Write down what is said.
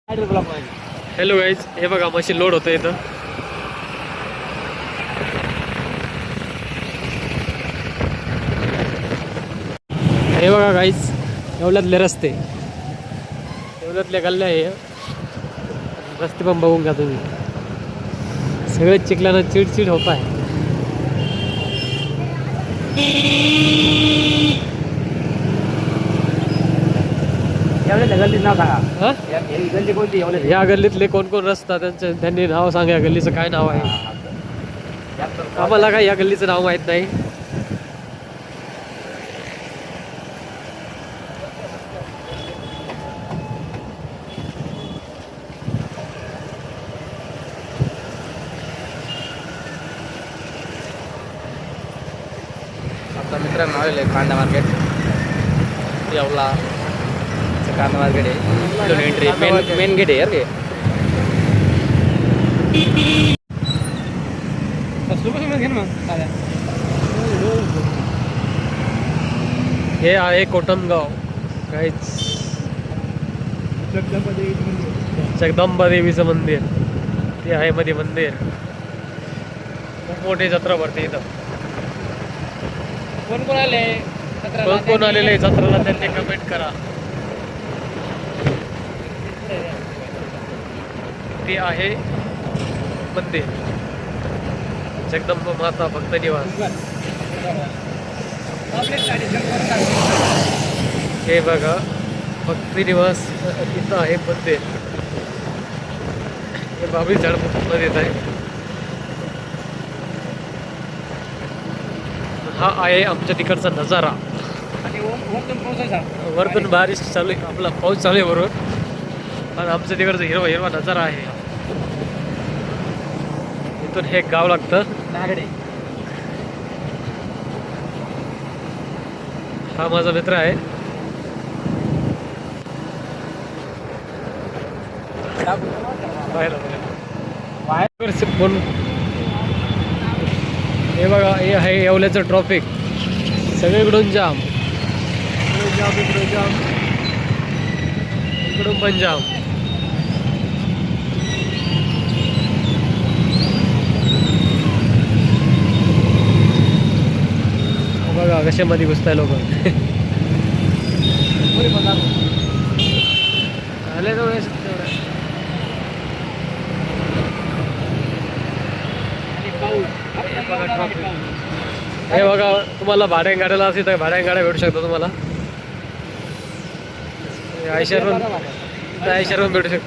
Hello guys, हे बघा machine load होतं इथं. हे बघा गाईज, एवढ्यातले रस्ते, एवढ्यातल्या गल्ल्या हे रस्ते पण बघून घ्या तुम्ही. सगळे चिखलानं चिडचिड होत आहे. गल्लीत नाव सांगा. हा? ही गल्ली कोणती? या गल्लीतले कोण कोण रस्ता त्यांनी नाव सांगा. या गल्लीचं काय नाव आहे? आम्हाला काय या गल्लीचं नाव माहित नाही. आता मित्रांनो आलेलं आहे कांदा मार्केट. येवला कांदा मार्केट आहे. एंट्री मेन गेट आहे यार. हे आहे कोटमगाव काहीच. जगदंबा देवीचं मंदिर ते आहे मध्ये मंदिर. खूप मोठी जत्रा भरते इथं. कोण कोण आले? कोण कोण आलेले जत्रेला त्यांनी कमेंट करा. ते आहे मंदिर जगदंबा माता भक्त निवास. हे बघा भक्ती निवास इथं आहे मंदिर. हे बाबरी झाडमध्ये येत आहे. हा आहे आमच्या तिकडचा नजारा. वरतून बारिश चालू आहे, आपला पाऊस चालू आहे बरोबर. आणि आमच्या तिकडचा हिरवा हिरवा नजारा आहे. इथून हे गाव लागतं नागडे. हा माझा मित्र आहे. फोन. हे बघा हे आहे येवल्याचं ट्रॉफिक. सगळीकडून जाम, इकडे जाम, इकडून पण जाम. बघा कशामध्ये घुसताय लोक. आले हे बघा तुम्हाला भाड्या गाड्याला असेल तर भाड्या गाड्या भेटू शकतो तुम्हाला. आयशर पण भेटू शकतं.